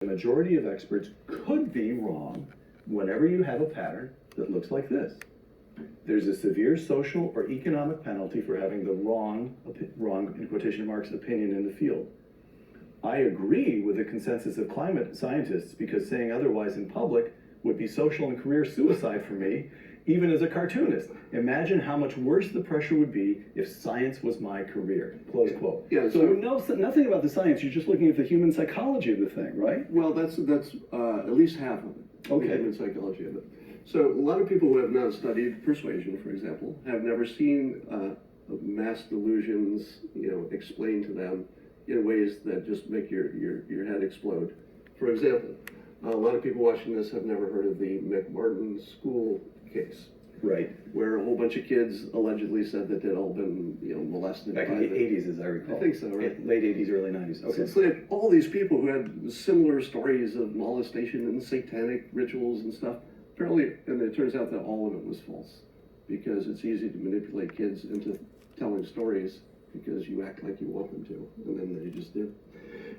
The majority of experts could be wrong whenever you have a pattern that looks like this. There's a severe social or economic penalty for having the wrong, in quotation marks, opinion in the field. I agree with the consensus of climate scientists because saying otherwise in public would be social and career suicide for me, even as a cartoonist. Imagine how much worse the pressure would be if science was my career, close quote. Yeah, so nothing about the science, you're just looking at the human psychology of the thing, right? Well, that's at least half of it, Okay. the human psychology of it. So a lot of people who have not studied persuasion, for example, have never seen mass delusions, explained to them in ways that just make your head explode. For example, a lot of people watching this have never heard of the McMartin school case. Right. Where a whole bunch of kids allegedly said that they'd all been, molested. Back in the 80s, as I recall. I think so, right? Late 80s, early 90s. Okay. So it's like all these people who had similar stories of molestation and satanic rituals and stuff. Apparently, and it turns out that all of it was false, because it's easy to manipulate kids into telling stories because you act like you want them to, and then they just do.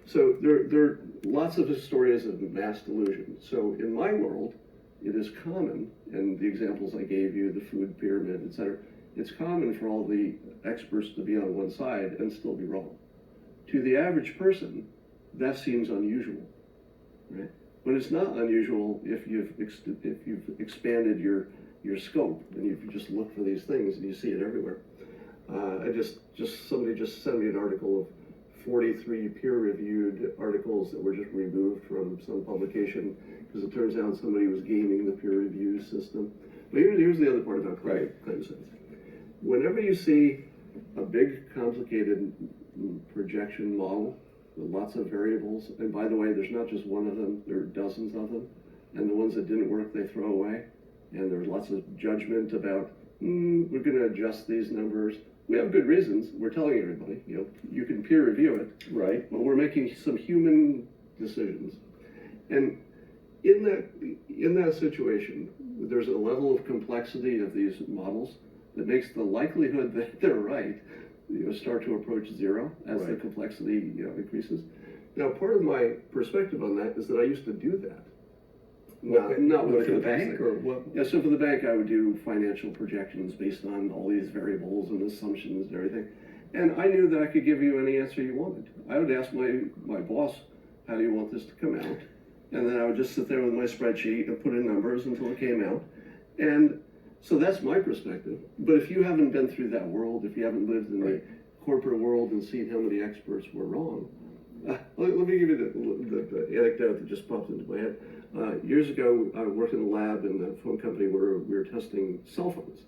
So there are lots of stories of mass delusion. So in my world, it is common, and the examples I gave you, the food pyramid, etc., it's common for all the experts to be on one side and still be wrong. To the average person, that seems unusual, right? But it's not unusual if you've expanded your scope and you just look for these things and you see it everywhere. Somebody just sent me an article of 43 peer-reviewed articles that were just removed from some publication because it turns out somebody was gaming the peer review system. But here's the other part about climate science. Whenever you see a big, complicated projection model with lots of variables, and by the way, there's not just one of them, there are dozens of them, and the ones that didn't work they throw away, and there's lots of judgment about, we're going to adjust these numbers. We have good reasons. We're telling everybody, you can peer review it, right? But we're making some human decisions. And in that situation, there's a level of complexity of these models that makes the likelihood that they're right, start to approach zero as the complexity, increases. Now, part of my perspective on that is that I used to do that. Not with the bank or what? Yeah, so for the bank, I would do financial projections based on all these variables and assumptions and everything. And I knew that I could give you any answer you wanted. I would ask my boss, how do you want this to come out? And then I would just sit there with my spreadsheet and put in numbers until it came out. And so that's my perspective. But if you haven't been through that world, if you haven't lived in the corporate world and seen how many experts were wrong, let me give you the anecdote that just popped into my head. Years ago, I worked in a lab in a phone company where we were testing cell phones.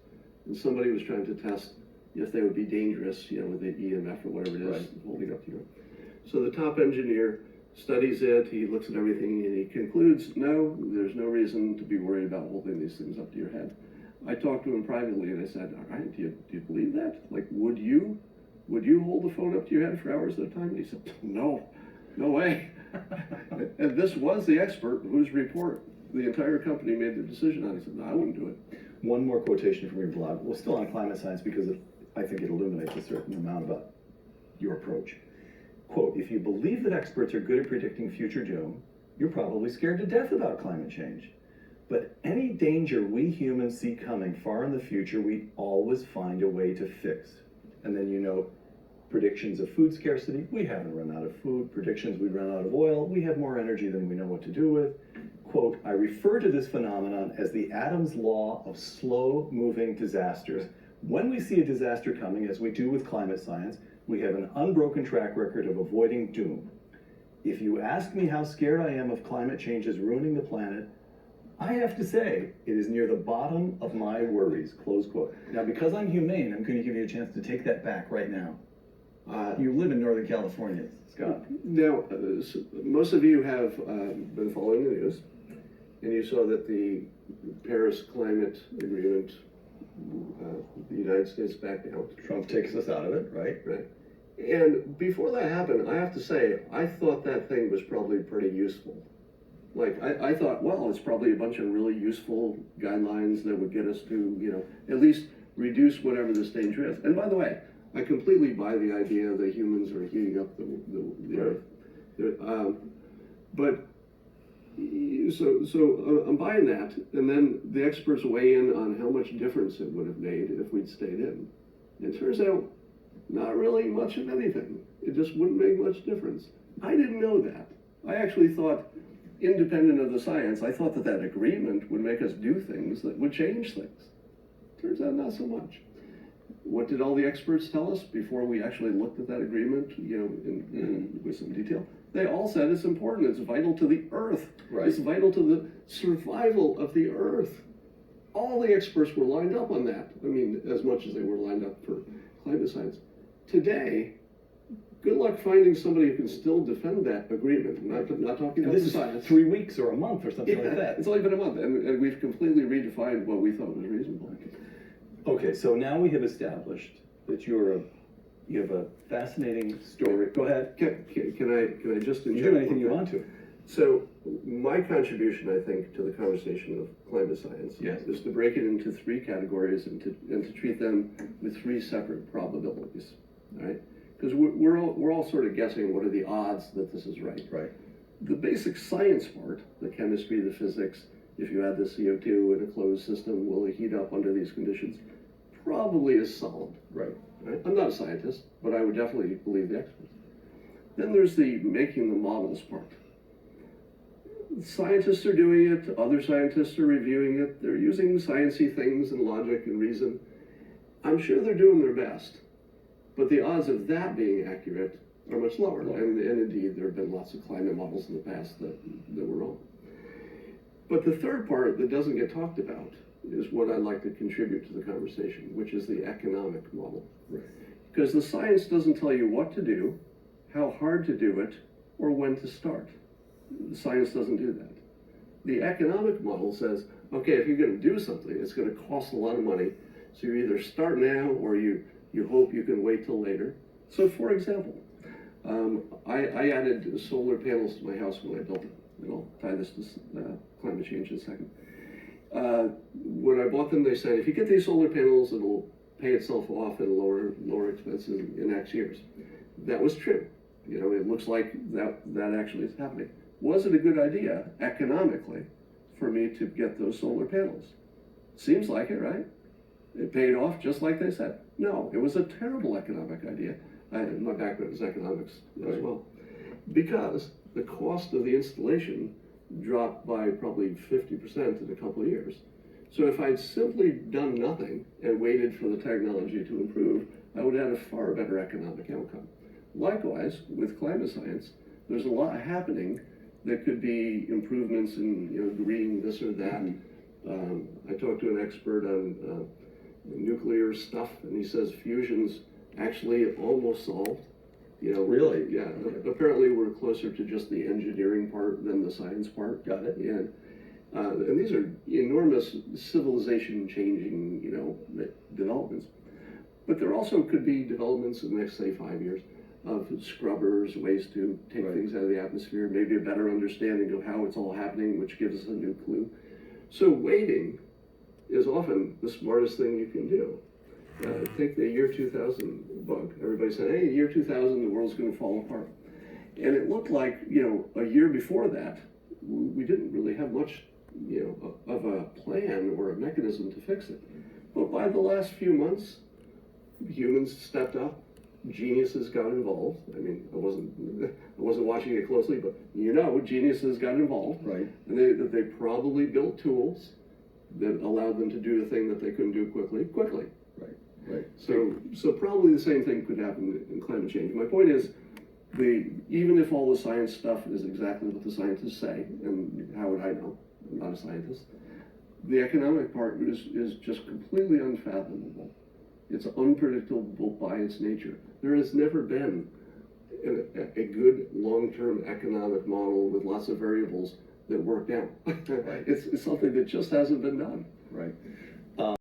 And somebody was trying to test if they would be dangerous, with the EMF or whatever it is holding up to you. So the top engineer studies it, he looks at everything, and he concludes, no, there's no reason to be worried about holding these things up to your head. I talked to him privately, and I said, all right, do you believe that? Like, would you hold the phone up to your head for hours at a time? And he said, no way. And this was the expert whose report the entire company made the decision on. He said, no, I wouldn't do it. One more quotation from your blog. Well, still on climate science because I think it illuminates a certain amount about your approach. Quote, if you believe that experts are good at predicting future doom, you're probably scared to death about climate change. But any danger we humans see coming far in the future, we always find a way to fix. And then predictions of food scarcity, we haven't run out of food. Predictions we'd run out of oil, we have more energy than we know what to do with. Quote, I refer to this phenomenon as the Adams law of slow-moving disasters. When we see a disaster coming, as we do with climate science, we have an unbroken track record of avoiding doom. If you ask me how scared I am of climate change is ruining the planet, I have to say it is near the bottom of my worries, close quote. Now, because I'm humane, I'm going to give you a chance to take that back right now. You live in Northern California, Scott. Now, most of you have been following the news, and you saw that the Paris Climate Agreement, the United States backed out. Trump takes us out of it, right? Right. And before that happened, I have to say, I thought that thing was probably pretty useful. Like, I thought, well, it's probably a bunch of really useful guidelines that would get us to, at least reduce whatever this danger is. And by the way, I completely buy the idea that humans are heating up the Earth. But So I'm buying that, and then the experts weigh in on how much difference it would have made if we'd stayed in. And it turns out, not really much of anything. It just wouldn't make much difference. I didn't know that. I actually thought, independent of the science, I thought that that agreement would make us do things that would change things. Turns out not so much. What did all the experts tell us before we actually looked at that agreement, with some detail? They all said it's important, it's vital to the Earth. Right. It's vital to the survival of the Earth. All the experts were lined up on that. I mean, as much as they were lined up for climate science. Today, good luck finding somebody who can still defend that agreement. I'm not talking about This the is science. 3 weeks or a month or something like that. It's only been a month, and we've completely redefined what we thought was reasonable. Okay, so now we have established that you have a fascinating story. Go ahead. Can I just You inject do anything one you thing? want to. So my contribution, I think, to the conversation of climate science Yes. is to break it into three categories and to treat them with three separate probabilities. All right? Because we're all sort of guessing what are the odds that this is right. Right. The basic science part, the chemistry, the physics, if you add the CO2 in a closed system, will it heat up under these conditions? Probably is solid. Right. Right? I'm not a scientist, but I would definitely believe the experts. Then there's the making the models part. Scientists are doing it, other scientists are reviewing it, they're using sciencey things and logic and reason. I'm sure they're doing their best, but the odds of that being accurate are much lower. And indeed, there have been lots of climate models in the past that were wrong. But the third part that doesn't get talked about is what I'd like to contribute to the conversation, which is the economic model. Right. Because the science doesn't tell you what to do, how hard to do it, or when to start. The science doesn't do that. The economic model says, okay, if you're going to do something, it's going to cost a lot of money, so you either start now or you hope you can wait till later. So for example, I added solar panels to my house when I built it, and I'll tie this to climate change in a second. When I bought them, they said, if you get these solar panels, it'll pay itself off and lower expenses in X years. That was true. You know, it looks like that actually is happening. Was it a good idea economically for me to get those solar panels? Seems like it, right? It paid off just like they said. No, it was a terrible economic idea. My background is economics as well. Because the cost of the installation dropped by probably 50% in a couple of years. So if I'd simply done nothing and waited for the technology to improve, I would have had a far better economic outcome. Likewise, with climate science, there's a lot happening that could be improvements in green this or that. I talked to an expert on nuclear stuff, and he says fusion's actually almost solved. Really? Yeah. Apparently, we're closer to just the engineering part than the science part. Got it. Yeah. And these are enormous civilization-changing, developments. But there also could be developments in the next, say, 5 years of scrubbers, ways to take things out of the atmosphere, maybe a better understanding of how it's all happening, which gives us a new clue. So waiting is often the smartest thing you can do. Take the year 2000 bug. Everybody said, hey, year 2000, the world's going to fall apart. And it looked like, a year before that, we didn't really have much, of a plan or a mechanism to fix it. But by the last few months, humans stepped up, geniuses got involved. I mean, I wasn't watching it closely, but geniuses got involved. Right. And they probably built tools that allowed them to do the thing that they couldn't do quickly. Right. Right. So probably the same thing could happen in climate change. My point is, even if all the science stuff is exactly what the scientists say, and how would I know? I'm not a scientist. The economic part is just completely unfathomable. It's unpredictable by its nature. There has never been a good long-term economic model with lots of variables that worked out. Right. It's something that just hasn't been done. Right.